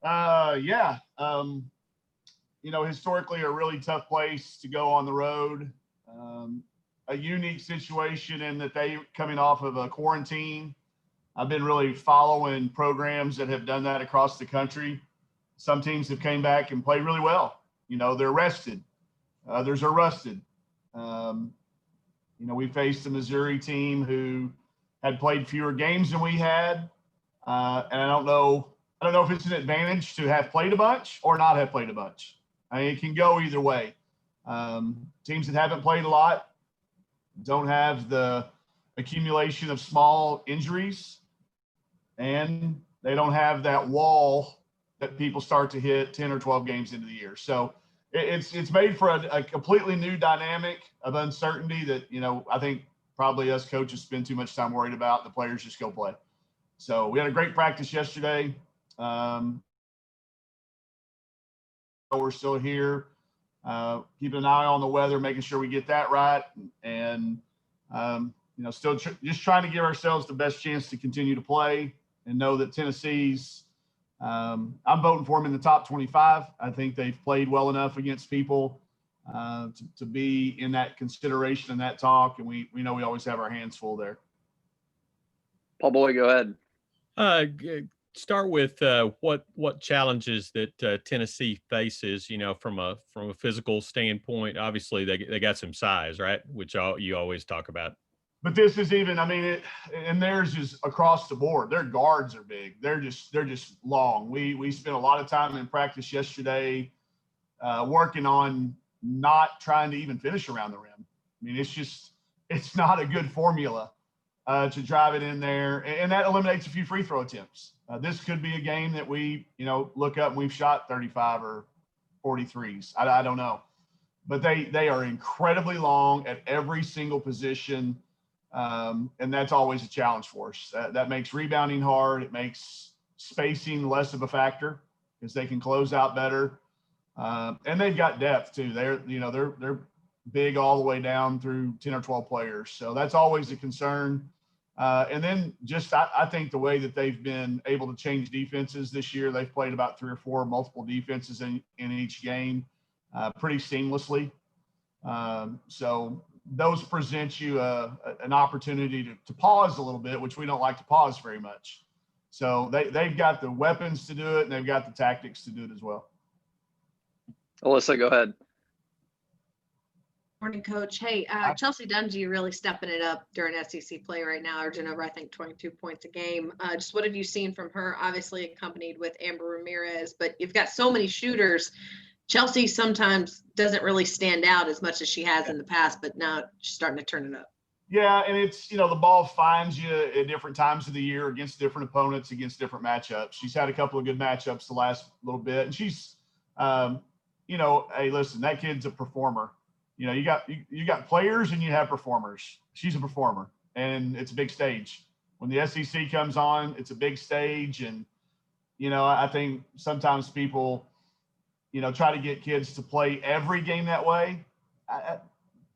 Yeah. Historically a really tough place to go on the road. A unique situation in that they coming off of a quarantine. I've been really following programs that have done that across the country. Some teams have came back and played really well. They're rested. Others are rusted. Um, we faced a Missouri team who had played fewer games than we had, and I don't know. I don't know if it's an advantage to have played a bunch or not have played a bunch. I mean, it can go either way. Teams that haven't played a lot don't have the accumulation of small injuries, and they don't have that wall that people start to hit 10 or 12 games into the year. So it's made for a completely new dynamic of uncertainty that, I think probably us coaches spend too much time worried about. The players just go play. So we had a great practice yesterday. We're still here, keeping an eye on the weather, making sure we get that right. And, still just trying to give ourselves the best chance to continue to play and know that Tennessee's, I'm voting for them in the top 25. I think they've played well enough against people to be in that consideration and that talk. And we know we always have our hands full there. Paul Boy, go ahead. Start with what challenges that Tennessee faces. From a physical standpoint. Obviously, they got some size, right? Which you always talk about. But this is even. I mean, and theirs is across the board. Their guards are big. They're just long. We spent a lot of time in practice yesterday working on not trying to even finish around the rim. I mean, it's not a good formula to drive it in there, and that eliminates a few free throw attempts. This could be a game that we, look up and we've shot 35 or 43s. I don't know, but they are incredibly long at every single position, and that's always a challenge for us. That makes rebounding hard. It makes spacing less of a factor because they can close out better, and they've got depth too. They're big all the way down through 10 or 12 players, so that's always a concern. And then just I think the way that they've been able to change defenses this year, they've played about 3 or 4 multiple defenses in each game pretty seamlessly. So those present you an opportunity to pause a little bit, which we don't like to pause very much. So they've got the weapons to do it, and they've got the tactics to do it as well. Alyssa, go ahead. Morning, Coach. Hey, Chelsea Dungy really stepping it up during SEC play right now, averaging over, I think, 22 points a game. Just what have you seen from her? Obviously accompanied with Amber Ramirez, but you've got so many shooters. Chelsea sometimes doesn't really stand out as much as she has in the past, but now she's starting to turn it up. Yeah, and it's, the ball finds you at different times of the year against different opponents, against different matchups. She's had a couple of good matchups the last little bit, and she's, hey, listen, that kid's a performer. You got players and you have performers. She's a performer, and it's a big stage. When the SEC comes on, it's a big stage, and I think sometimes people, try to get kids to play every game that way.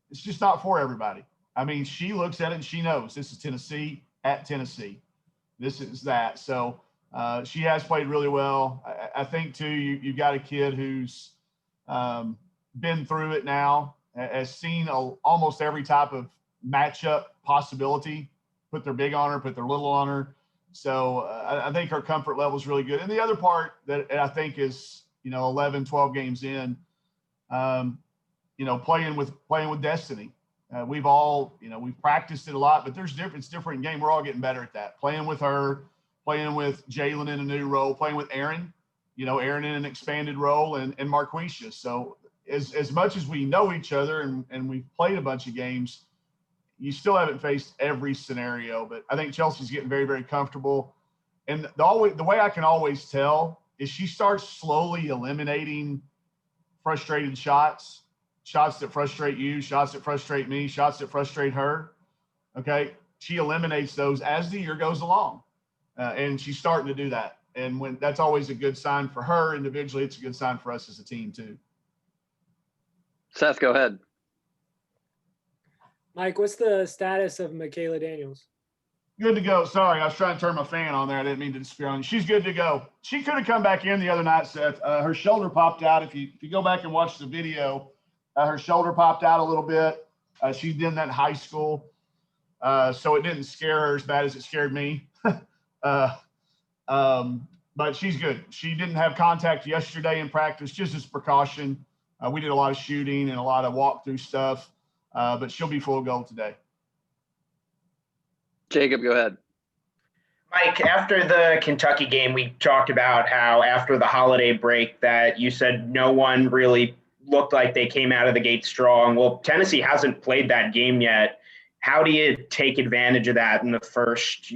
It's just not for everybody. I mean, she looks at it and she knows this is Tennessee at Tennessee. This is that. So she has played really well. I think too, you've got a kid who's been through it now, has seen almost every type of matchup possibility, put their big on her, put their little on her. So I think her comfort level is really good. And the other part that I think is, 11, 12 games in, playing with destiny. We've all, we've practiced it a lot, but it's different game. We're all getting better at that. Playing with her, playing with Jalen in a new role, playing with Aaron, Aaron in an expanded role, and Marquisha. So as much as we know each other and we've played a bunch of games, you still haven't faced every scenario. But I think Chelsea's getting very, very comfortable. And the way I can always tell is she starts slowly eliminating frustrated shots that frustrate you, shots that frustrate me, shots that frustrate her. Okay. She eliminates those as the year goes along. And she's starting to do that. And that's always a good sign for her individually. It's a good sign for us as a team too. Seth, go ahead. Mike, what's the status of Michaela Daniels? Good to go. Sorry, I was trying to turn my fan on there. I didn't mean to disappear on you. She's good to go. She could have come back in the other night, Seth. Her shoulder popped out. If you go back and watch the video, her shoulder popped out a little bit. She did that in high school, so it didn't scare her as bad as it scared me. But she's good. She didn't have contact yesterday in practice, just as precaution. We did a lot of shooting and a lot of walkthrough stuff, but she'll be full go today. Jacob, go ahead. Mike, after the Kentucky game, we talked about how after the holiday break that you said no one really looked like they came out of the gate strong. Well, Tennessee hasn't played that game yet. How do you take advantage of that in the first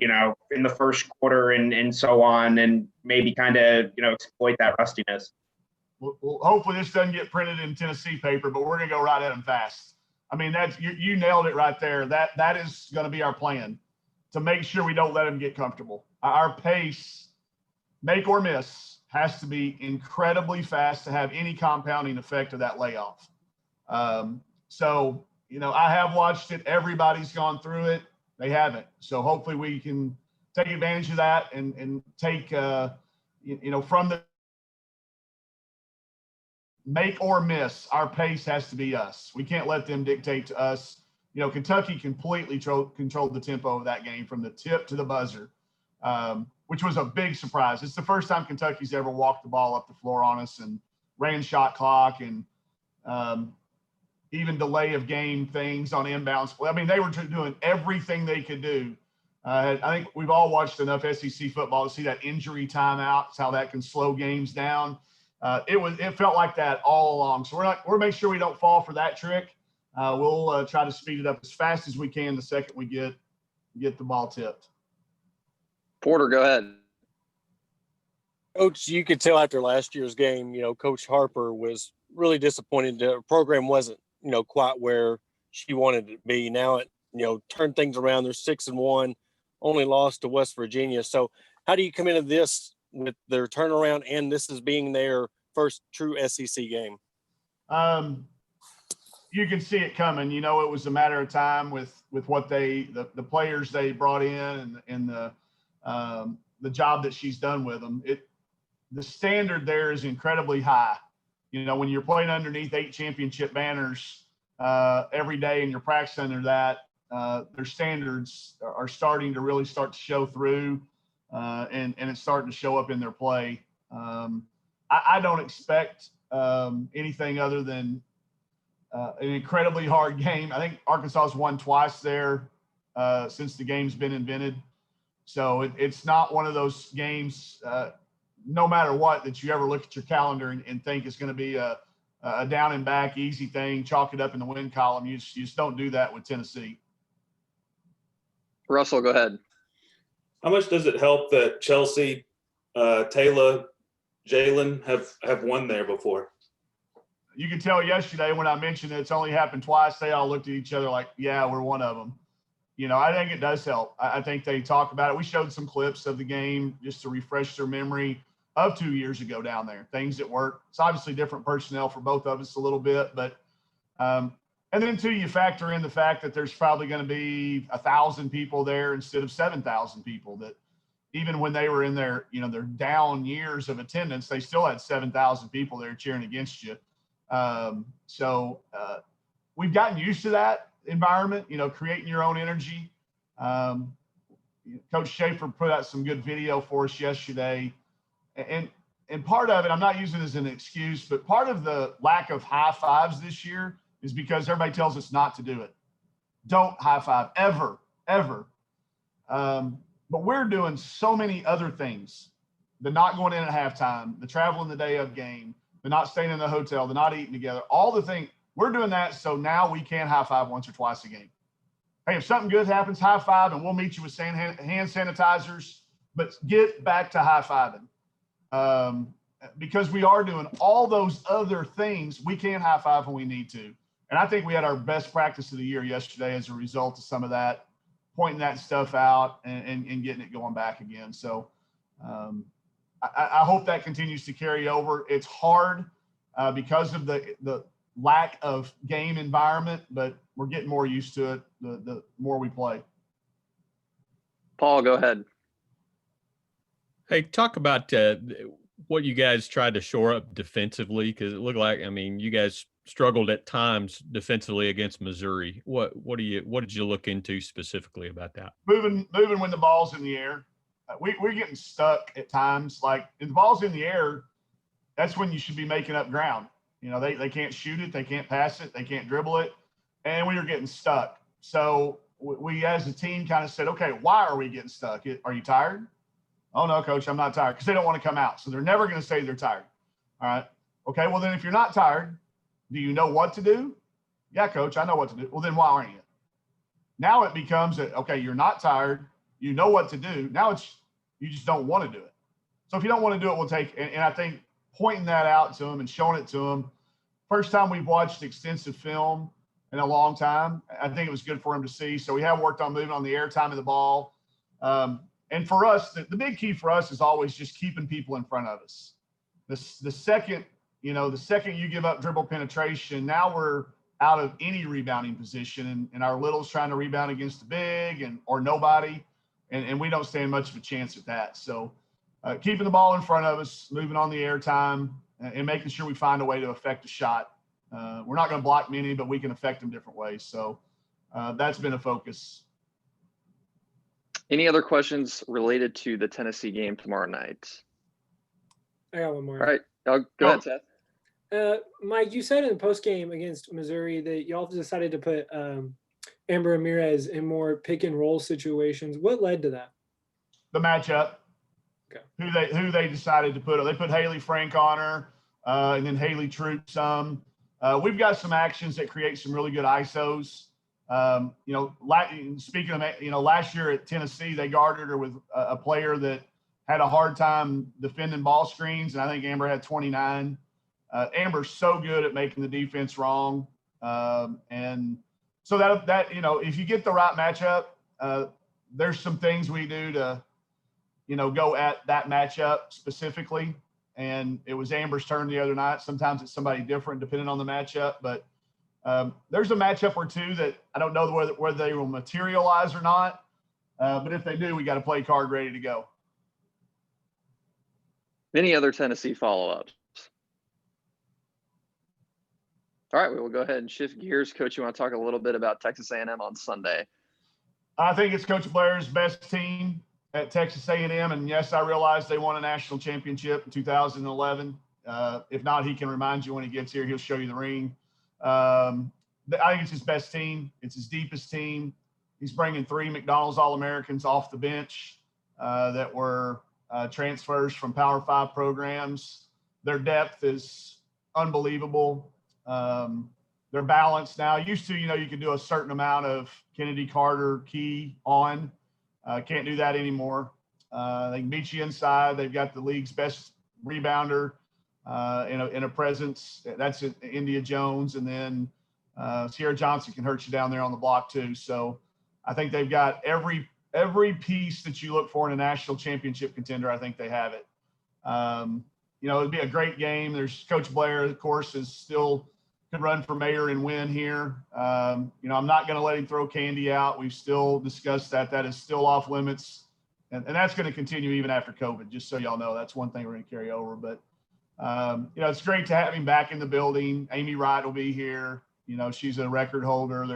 quarter and so on, and maybe kind of, exploit that rustiness? Well, hopefully this doesn't get printed in Tennessee paper, but we're going to go right at them fast. I mean, that's you nailed it right there. That is going to be our plan, to make sure we don't let them get comfortable. Our pace, make or miss, has to be incredibly fast to have any compounding effect of that layoff. So, I have watched it. Everybody's gone through it. They haven't. So hopefully we can take advantage of that and take, from the make or miss, our pace has to be us. We can't let them dictate to us. Kentucky completely controlled the tempo of that game from the tip to the buzzer, which was a big surprise. It's the first time Kentucky's ever walked the ball up the floor on us and ran shot clock and even delay of game things on inbounds. I mean, they were doing everything they could do. I think we've all watched enough SEC football to see that injury timeouts, how that can slow games down. It felt like that all along. So we're making sure we don't fall for that trick. We'll try to speed it up as fast as we can the second we get the ball tipped. Porter, go ahead. Coach, you could tell after last year's game, Coach Harper was really disappointed. The program wasn't, quite where she wanted it to be. Now it, turned things around. They're 6-1, only lost to West Virginia. So how do you come into this with their turnaround and this is being their first true SEC game? You can see it coming. It was a matter of time with what the players they brought in and the job that she's done with them. The standard there is incredibly high. When you're playing underneath 8 championship banners every day and you're practicing under that, their standards are starting to really start to show through, and it's starting to show up in their play. I don't expect anything other than an incredibly hard game. I think Arkansas has won twice there since the game's been invented. So it's not one of those games, no matter what, that you ever look at your calendar and think it's going to be a down and back easy thing, chalk it up in the win column. You just don't do that with Tennessee. Russell, go ahead. How much does it help that Chelsea, Taylor, Jalen have won there before? You can tell yesterday when I mentioned it's only happened twice, they all looked at each other like, yeah, we're one of them. I think it does help. I think they talk about it. We showed some clips of the game just to refresh their memory of 2 years ago down there, things that work. It's obviously different personnel for both of us a little bit, but and then too, you factor in the fact that there's probably going to be 1,000 people there instead of 7,000 people. That even when they were in their their down years of attendance, they still had 7,000 people there cheering against you. So we've gotten used to that environment, creating your own energy. Coach Schaefer put out some good video for us yesterday. And part of it, I'm not using it as an excuse, but part of the lack of high fives this year is because everybody tells us not to do it. Don't high five ever. But we're doing so many other things. The not going in at halftime, the traveling the day of game, the not staying in the hotel, the not eating together, all the things. We're doing that so now we can high five once or twice a game. Hey, if something good happens, high five, and we'll meet you with hand sanitizers, but get back to high fiving. Because we are doing all those other things, we can high five when we need to. And I think we had our best practice of the year yesterday as a result of some of that, pointing that stuff out and getting it going back again. So I hope that continues to carry over. It's hard because of the lack of game environment, but we're getting more used to it the more we play. Paul, go ahead. Hey, talk about what you guys tried to shore up defensively, because it looked like, I mean, you guys struggled at times defensively against Missouri. What did you look into specifically about that? Moving when the ball's in the air. We're getting stuck at times. Like if the ball's in the air, that's when you should be making up ground. You know, they can't shoot it, they can't pass it, they can't dribble it, and we were getting stuck. So we as a team kind of said, okay, why are we getting stuck? Are you tired? Oh no, coach, I'm not tired, because they don't want to come out. So they're never going to say they're tired. All right. Okay, well then if you're not tired, do you know what to do? Yeah, coach, I know what to do. Well, then why aren't you? Now it becomes okay, you're not tired, you know what to do. Now you just don't want to do it. So if you don't want to do it, we'll take, and I think pointing that out to them and showing it to them, first time we've watched extensive film in a long time, I think it was good for him to see. So we have worked on moving on the air time of the ball. And for us, the big key for us is always just keeping people in front of us. The second you give up dribble penetration, now we're out of any rebounding position, and our little's trying to rebound against the big or nobody, and we don't stand much of a chance at that. So keeping the ball in front of us, moving on the air time, and making sure we find a way to affect a shot. We're not going to block many, but we can affect them different ways. So that's been a focus. Any other questions related to the Tennessee game tomorrow night? I got one more. All right, go ahead, Seth. Mike, you said in the post game against Missouri that y'all decided to put Amber Ramirez in more pick and roll situations. What led to that? The matchup. Okay. Who they decided to put. They put Haley Frank on her, and then Haley Troop some. We've got some actions that create some really good ISOs. Speaking of, last year at Tennessee, they guarded her with a player that had a hard time defending ball screens, and I think Amber had 29. Amber's so good at making the defense wrong, and so that if you get the right matchup, there's some things we do to go at that matchup specifically. And it was Amber's turn the other night. Sometimes it's somebody different depending on the matchup, but there's a matchup or two that I don't know whether they will materialize or not. But if they do, we got a play card ready to go. Any other Tennessee follow-ups? All right, we will go ahead and shift gears. Coach, you want to talk a little bit about Texas A&M on Sunday? I think it's Coach Blair's best team at Texas A&M, and yes, I realize they won a national championship in 2011. If not, he can remind you when he gets here. He'll show you the ring. I think it's his best team. It's his deepest team. He's bringing 3 McDonald's All-Americans off the bench that were transfers from Power 5 programs. Their depth is unbelievable. They're balanced now. Used to, you could do a certain amount of Kennedy Carter key on. Can't do that anymore. They can beat you inside. They've got the league's best rebounder in a presence. That's India Jones. And then Sierra Johnson can hurt you down there on the block too. So I think they've got every piece that you look for in a national championship contender. I think they have it. It'd be a great game. There's Coach Blair, of course, is still could run for mayor and win here. I'm not going to let him throw candy out. We've still discussed that. That is still off limits. And that's going to continue even after COVID, just so y'all know. That's one thing we're going to carry over. But, it's great to have him back in the building. Amy Wright will be here. She's a record holder.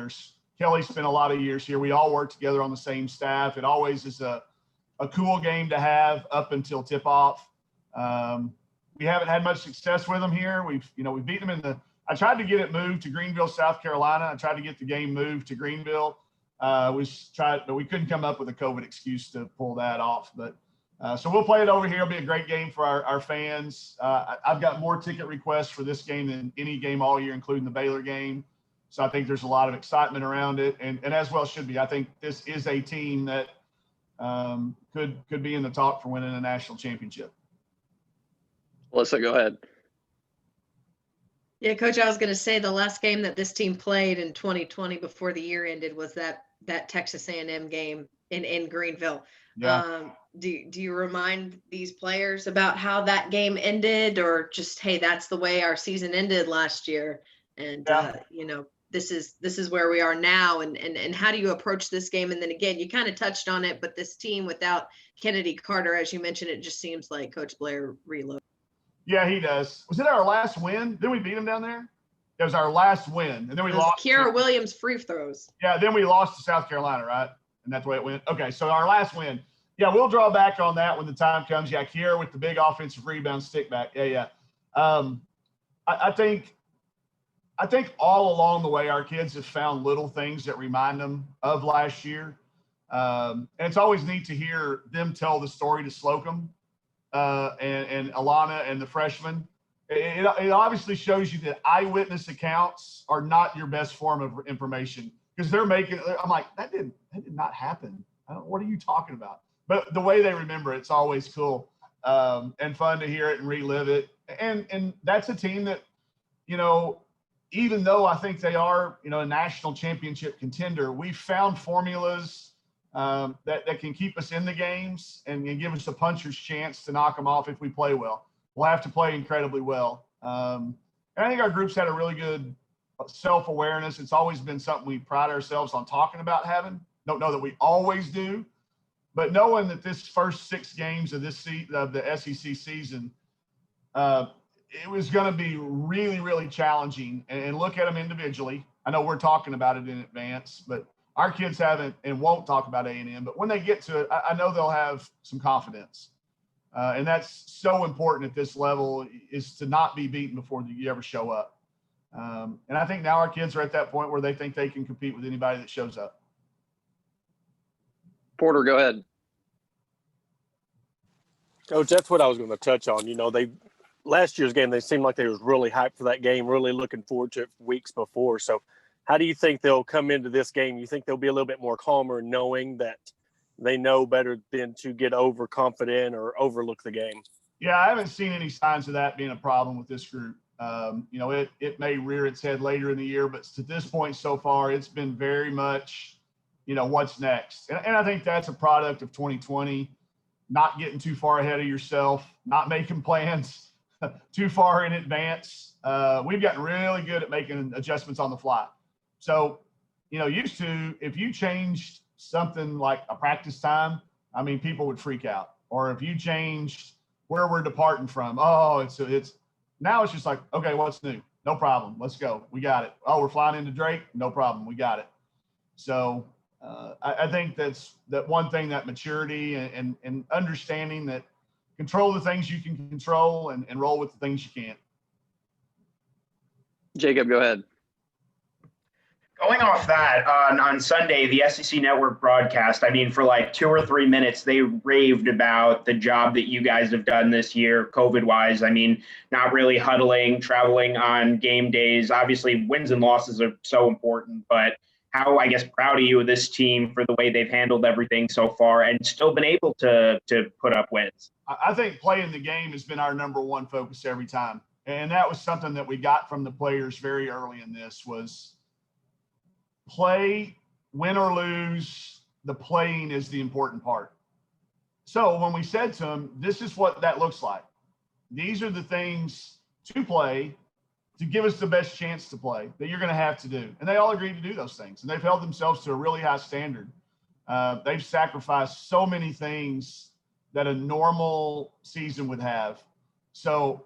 Kelly spent a lot of years here. We all work together on the same staff. It always is a cool game to have up until tip-off. We haven't had much success with them here. We've beaten them I tried to get it moved to Greenville, South Carolina. I tried to get the game moved to Greenville. But we couldn't come up with a COVID excuse to pull that off. But so we'll play it over here. It'll be a great game for our fans. I've got more ticket requests for this game than any game all year, including the Baylor game. So I think there's a lot of excitement around it, and as well should be. I think this is a team that could be in the talk for winning a national championship. Melissa, go ahead. Yeah, Coach, I was going to say the last game that this team played in 2020 before the year ended was that Texas A&M game in Greenville. Yeah. Do you remind these players about how that game ended, or just, hey, that's the way our season ended last year? And, Yeah. this is where we are now, and how do you approach this game? And then again, you kind of touched on it, but this team without Kennedy Carter, as you mentioned, it just seems like Coach Blair reloaded. Yeah, he does. Was it our last win? Didn't we beat him down there? It was our last win, and then we lost. Kiara Williams free throws. Yeah, then we lost to South Carolina, right? And that's the way it went. Okay, so our last win. Yeah, we'll draw back on that when the time comes. Yeah, Kiara with the big offensive rebound stick back. Yeah. I think all along the way, our kids have found little things that remind them of last year. And it's always neat to hear them tell the story to Slocum and Alana and the freshmen. It obviously shows you that eyewitness accounts are not your best form of information, because they're making, I'm like, that did not happen. What are you talking about? But the way they remember it's always cool and fun to hear it and relive it. And that's a team that, even though I think they are, a national championship contender, we found formulas that can keep us in the games and give us a puncher's chance to knock them off if we play well. We'll have to play incredibly well. And I think our group's had a really good self-awareness. It's always been something we pride ourselves on talking about having. Don't know that we always do, but knowing that this first 6 games of the SEC season, it was going to be really, really challenging, and look at them individually. I know we're talking about it in advance, but our kids haven't and won't talk about A&M, but when they get to it, I know they'll have some confidence. And that's so important at this level, is to not be beaten before you ever show up. And I think now our kids are at that point where they think they can compete with anybody that shows up. Porter, go ahead. Coach, that's what I was going to touch on. Last year's game, they seemed like they was really hyped for that game, really looking forward to it weeks before. So how do you think they'll come into this game? You think they'll be a little bit more calmer, knowing that they know better than to get overconfident or overlook the game? Yeah, I haven't seen any signs of that being a problem with this group. It may rear its head later in the year, but to this point so far, it's been very much, what's next. And I think that's a product of 2020, not getting too far ahead of yourself, not making plans too far in advance. We've gotten really good at making adjustments on the fly. So, used to, if you changed something like a practice time, people would freak out. Or if you changed where we're departing from, it's now it's just like, okay, what's new? No problem. Let's go. We got it. Oh, we're flying into Drake. No problem. We got it. So I think that's that one thing, that maturity and understanding that control the things you can control and roll with the things you can't. Jacob, go ahead. Going off that, on Sunday, the SEC Network broadcast, for like 2 or 3 minutes, they raved about the job that you guys have done this year, COVID-wise. Not really huddling, traveling on game days. Obviously, wins and losses are so important, but how, proud of you of this team for the way they've handled everything so far and still been able to put up wins. I think playing the game has been our number one focus every time. And that was something that we got from the players very early in this, was play, win or lose, the playing is the important part. So when we said to them, this is what that looks like. These are the things to play to give us the best chance to play that you're going to have to do. And they all agreed to do those things. And they've held themselves to a really high standard. They've sacrificed so many things that a normal season would have. So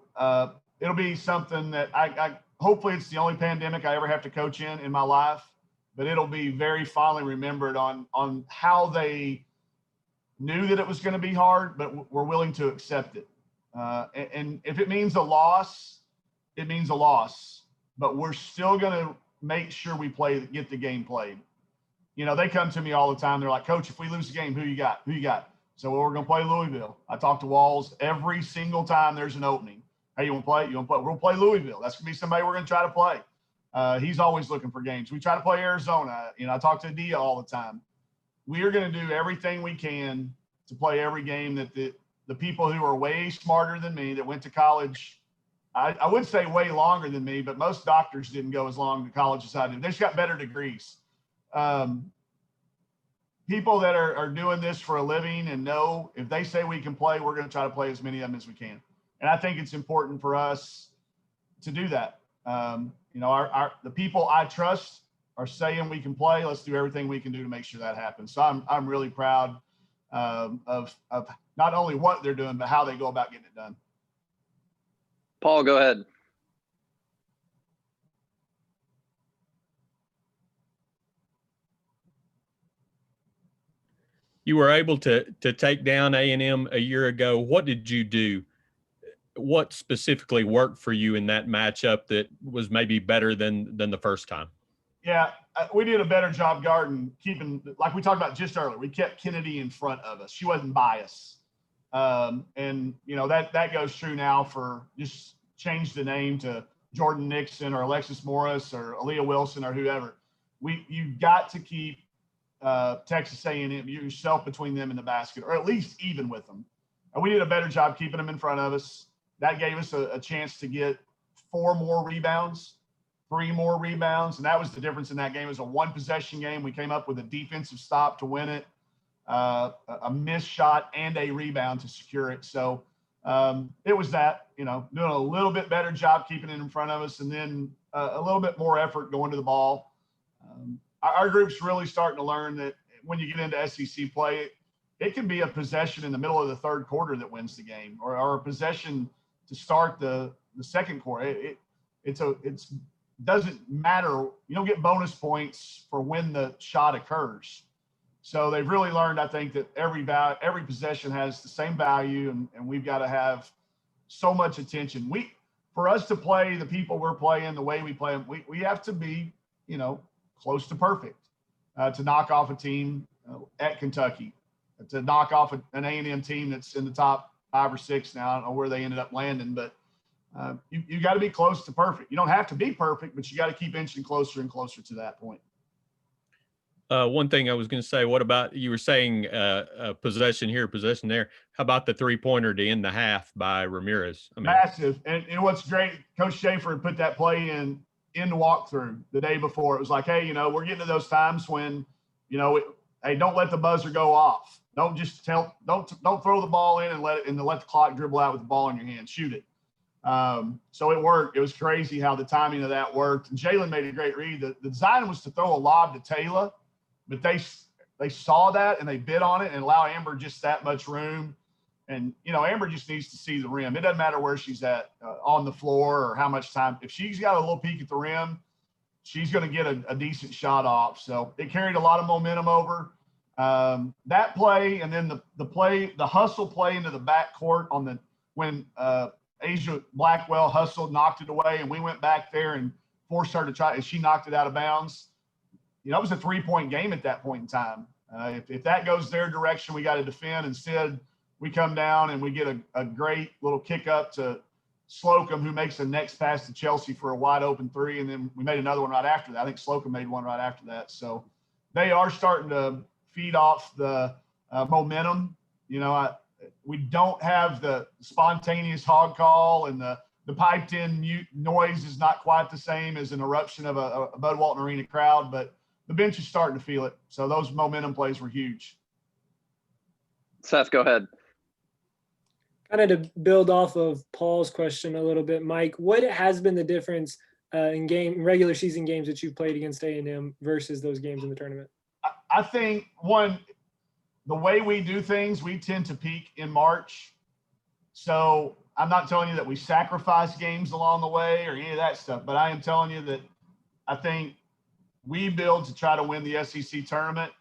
it'll be something that I hopefully it's the only pandemic I ever have to coach in my life, but it'll be very fondly remembered on how they knew that it was going to be hard, but were willing to accept it. And if it means a loss, it means a loss, but we're still going to make sure we get the game played. They come to me all the time. They're like, Coach, if we lose the game, who you got? Who you got? So we're going to play Louisville. I talk to Walls every single time there's an opening. Hey, you want to play? You want to play? We're going to play Louisville. That's going to be somebody we're going to try to play. He's always looking for games. We try to play Arizona. I talk to Dia all the time. We are going to do everything we can to play every game that the people who are way smarter than me, that went to college, I would say way longer than me, but most doctors didn't go as long to college as I did. They just got better degrees. People that are doing this for a living and know if they say we can play, we're going to try to play as many of them as we can. And I think it's important for us to do that. You know, the people I trust are saying we can play. Let's do everything we can do to make sure that happens. So I'm really proud of not only what they're doing, but how they go about getting it done. Paul, go ahead. You were able to take down A&M a year ago. What did you do? What specifically worked for you in that matchup that was maybe better than the first time? Yeah, we did a better job guarding, keeping, like we talked about just earlier, we kept Kennedy in front of us. She wasn't biased. And, you know, that goes true now for just change the name to Jordan Nixon or Alexis Morris or Aaliyah Wilson or whoever. You got to keep Texas A&M, yourself between them and the basket, or at least even with them. And we did a better job keeping them in front of us. That gave us a chance to get 4 more rebounds, 3 more rebounds. And that was the difference in that game. It was a 1-possession game. We came up with a defensive stop to win it, a missed shot and a rebound to secure it. So it was that, you know, doing a little bit better job keeping it in front of us, and then a little bit more effort going to the ball. Our group's really starting to learn that when you get into SEC play, it can be a possession in the middle of the third quarter that wins the game, or a possession to start the second quarter. It doesn't matter. You don't get bonus points for when the shot occurs. So they've really learned, I think, that every possession has the same value, and we've got to have so much attention. For us to play the people we're playing the way we play them, we have to be, you know, close to perfect to knock off a team at Kentucky, to knock off an A&M team that's in the top 5 or 6 now. I don't know where they ended up landing, but you got to be close to perfect. You don't have to be perfect, but you got to keep inching closer and closer to that point. One thing I was going to say, what about, you were saying possession here, possession there. How about the 3-pointer to end the half by Ramirez? I mean, massive. And what's great, Coach Schaefer had put that play in the walkthrough the day before. It was like, hey, you know, we're getting to those times when, you know, hey, don't let the buzzer go off. Don't just don't throw the ball in and let the clock dribble out with the ball in your hand. Shoot it. So it worked. It was crazy how the timing of that worked. And Jalen made a great read. The design was to throw a lob to Taylor, but they saw that and they bid on it and allow Amber just that much room. And, you know, Amber just needs to see the rim. It doesn't matter where she's at on the floor or how much time. If she's got a little peek at the rim, she's going to get a decent shot off. So it carried a lot of momentum over. That play, and then the hustle play into the backcourt when Asia Blackwell hustled, knocked it away, and we went back there and forced her to try, and she knocked it out of bounds. You know, it was a 3-point game at that point in time. If that goes their direction, we got to defend. Instead, we come down and we get a great little kick up to Slocum, who makes the next pass to Chelsea for a wide open 3. And then we made another one right after that. I think Slocum made one right after that. So they are starting to feed off the momentum. You know, we don't have the spontaneous hog call, and the piped in mute noise is not quite the same as an eruption of a Bud Walton Arena crowd, but the bench is starting to feel it. So those momentum plays were huge. Seth, go ahead. Kind of to build off of Paul's question a little bit, Mike, what has been the difference in regular season games that you've played against A&M versus those games in the tournament? I think, one, the way we do things, we tend to peak in March. So I'm not telling you that we sacrifice games along the way or any of that stuff, but I am telling you that I think we build to try to win the SEC tournament.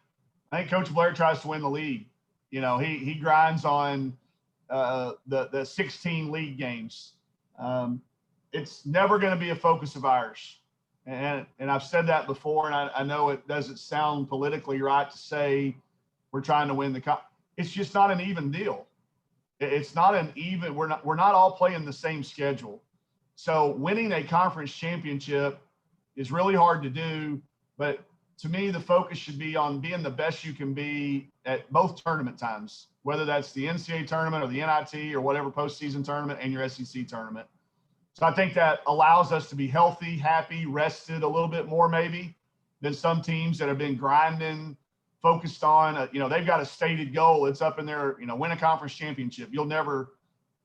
I think Coach Blair tries to win the league. You know, he grinds on the 16 league games. It's never going to be a focus of ours. And I've said that before, and I know it doesn't sound politically right to say we're trying to win the cup. It's just not an even deal. It's not an even. We're not all playing the same schedule. So winning a conference championship is really hard to do. But to me, the focus should be on being the best you can be at both tournament times, whether that's the NCAA tournament or the NIT or whatever postseason tournament and your SEC tournament. So I think that allows us to be healthy, happy, rested a little bit more maybe than some teams that have been grinding, focused on, you know, they've got a stated goal. It's up in there, you know, win a conference championship. You'll never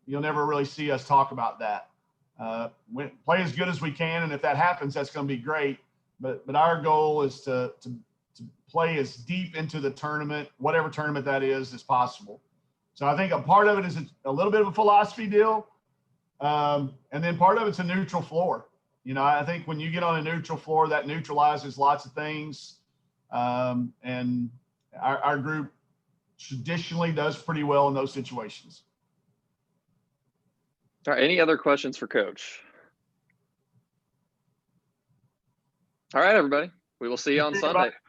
really see us talk about that. play as good as we can. And if that happens, that's going to be great. But our goal is to play as deep into the tournament, whatever tournament that is, as possible. So I think a part of it is a little bit of a philosophy deal. And then part of it's a neutral floor. I think when you get on a neutral floor, that neutralizes lots of things. And our group traditionally does pretty well in those situations. All right. Any other questions for Coach? All right, everybody. We will see you on Thank you, everybody. Sunday.